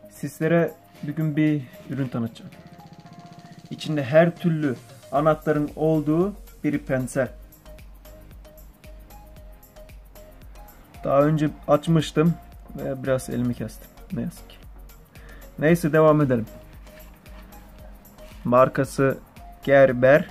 Sizlere bugün bir ürün tanıtacağım. İçinde her türlü anahtarın olduğu bir pense. Daha önce açmıştım ve biraz elimi kestim. Ne yazık ki. Neyse devam edelim. Markası Gerber.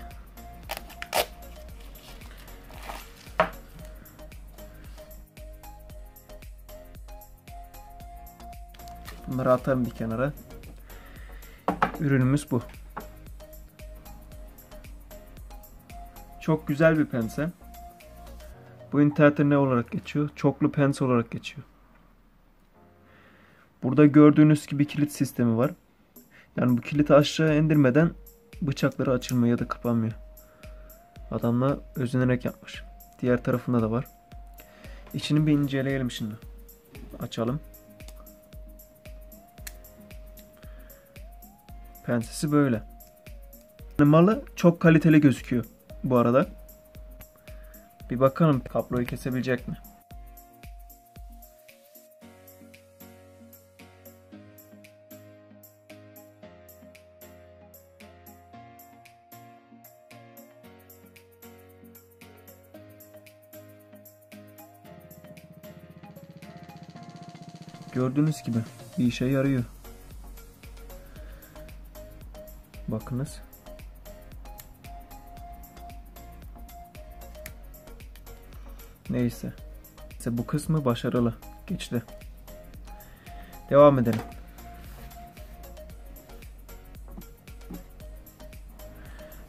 Bunları atarım bir kenara. Ürünümüz bu. Çok güzel bir pense. Bu internette ne olarak geçiyor? Çoklu pense olarak geçiyor. Burada gördüğünüz gibi kilit sistemi var. Yani bu kiliti aşağı indirmeden bıçakları açılmıyor ya da kapanmıyor. Adamla özenerek yapmış. Diğer tarafında da var. İçini bir inceleyelim şimdi. Açalım. Pensesi böyle. Malı çok kaliteli gözüküyor bu arada. Bir bakalım kabloyu kesebilecek mi? Gördüğünüz gibi bir işe yarıyor. Bakınız. Neyse. Bu kısmı başarılı geçti. Devam edelim.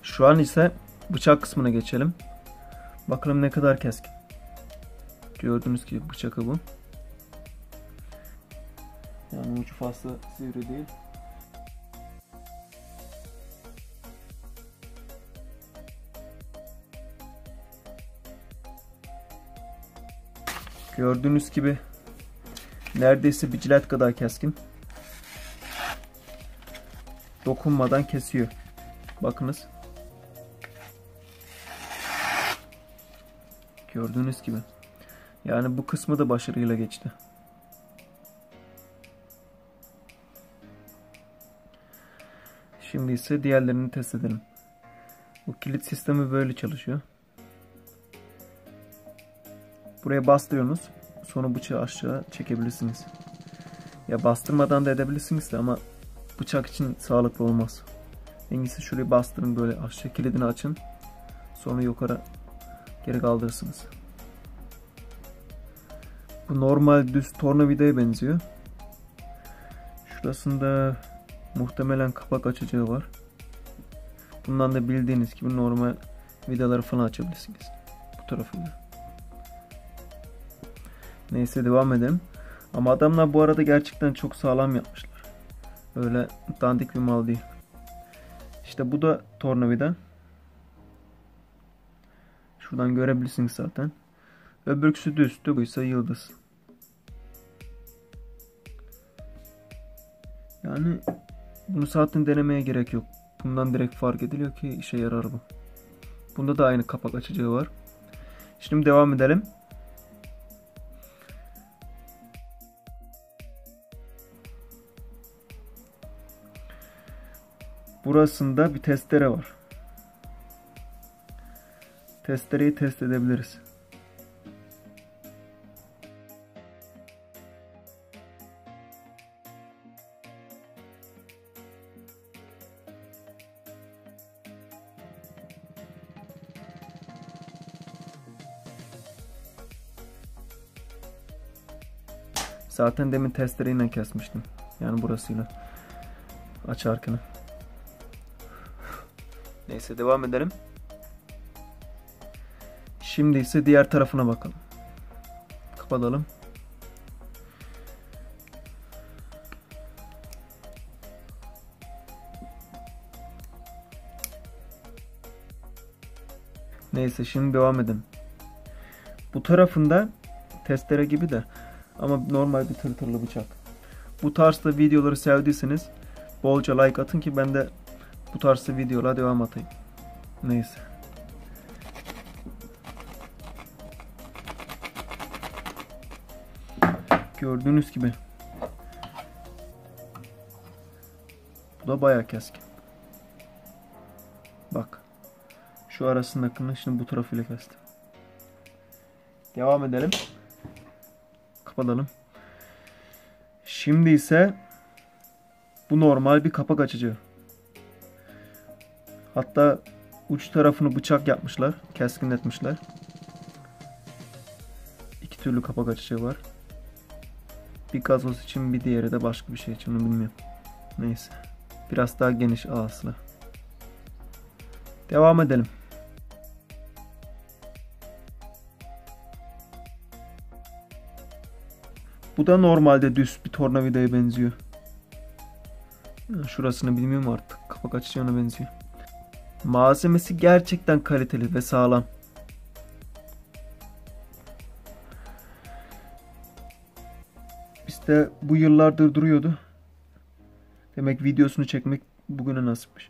Şu an ise bıçak kısmına geçelim. Bakalım ne kadar keskin. Gördüğünüz gibi bıçakı bu. Yani ucu fazla sivri değil. Gördüğünüz gibi neredeyse bir cilet kadar keskin. Dokunmadan kesiyor. Bakınız. Gördüğünüz gibi. Yani bu kısmı da başarıyla geçti. Şimdi ise diğerlerini test edelim. Bu kilit sistemi böyle çalışıyor. Buraya bastırıyorsunuz. Sonra bıçağı aşağı çekebilirsiniz. Ya bastırmadan da edebilirsiniz de ama bıçak için sağlıklı olmaz. En iyisi şurayı bastırın, böyle aşağı kilidini açın. Sonra yukarı geri kaldırırsınız. Bu normal düz tornavidaya benziyor. Şurasında muhtemelen kapak açacağı var. Bundan da bildiğiniz gibi normal vidaları falan açabilirsiniz. Bu tarafıyla. Neyse devam edelim. Ama adamlar bu arada gerçekten çok sağlam yapmışlar. Öyle dandik bir mal değil. İşte bu da tornavida. Şuradan görebilirsiniz zaten. Öbürküsü düz. Bu ise yıldız. Yani bunu zaten denemeye gerek yok. Bundan direkt fark ediliyor ki işe yarar bu. Bunda da aynı kapak açacağı var. Şimdi devam edelim. Burasında bir testere var. Testereyi test edebiliriz. Zaten demin testereyle kesmiştim. Yani burasıyla açarken. Neyse devam edelim. Şimdi ise diğer tarafına bakalım. Kapatalım. Neyse şimdi devam edelim. Bu tarafında testere gibi de ama normal bir tırtırlı bıçak. Bu tarzda videoları sevdiyseniz bolca like atın ki ben de bu tarzda videolara devam atayım. Neyse. Gördüğünüz gibi. Bu da bayağı keskin. Bak. Şu arasındakini şimdi bu tarafıyla kestim. Devam edelim. Kapatalım. Şimdi ise bu normal bir kapak açıcı. Hatta uç tarafını bıçak yapmışlar. Keskinletmişler. İki türlü kapak açıcı var. Bir gazoz için, bir diğeri de başka bir şey için, onu bilmiyorum. Neyse. Biraz daha geniş ağızlı. Devam edelim. Bu da normalde düz bir tornavidaya benziyor. Şurasını bilmiyorum artık. Kapak açacağına benziyor. Malzemesi gerçekten kaliteli ve sağlam. İşte bu yıllardır duruyordu. Demek videosunu çekmek bugüne nasipmiş.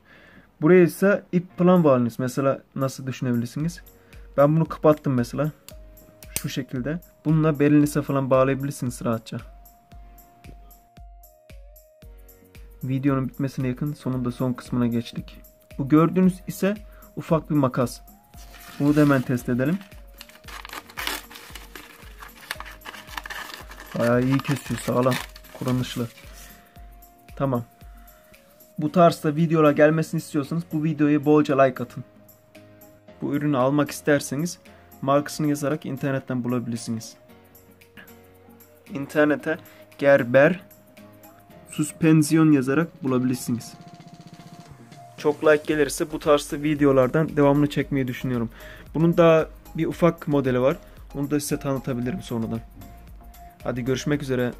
Buraya ise ip falan bağlıyorsunuz. Mesela nasıl düşünebilirsiniz? Ben bunu kapattım mesela. Şu şekilde. Bununla belinize falan bağlayabilirsiniz rahatça. Videonun bitmesine yakın, sonunda son kısmına geçtik. Bu gördüğünüz ise ufak bir makas. Bunu da hemen test edelim. Bayağı iyi kesiyor, sağlam, kullanışlı. Tamam. Bu tarzda videolar gelmesini istiyorsanız bu videoya bolca like atın. Bu ürünü almak isterseniz markasını yazarak internetten bulabilirsiniz. İnternete Gerber Suspensiyon yazarak bulabilirsiniz. Çok like gelirse bu tarzda videolardan devamını çekmeyi düşünüyorum. Bunun daha bir ufak modeli var. Onu da size tanıtabilirim sonradan. Hadi görüşmek üzere.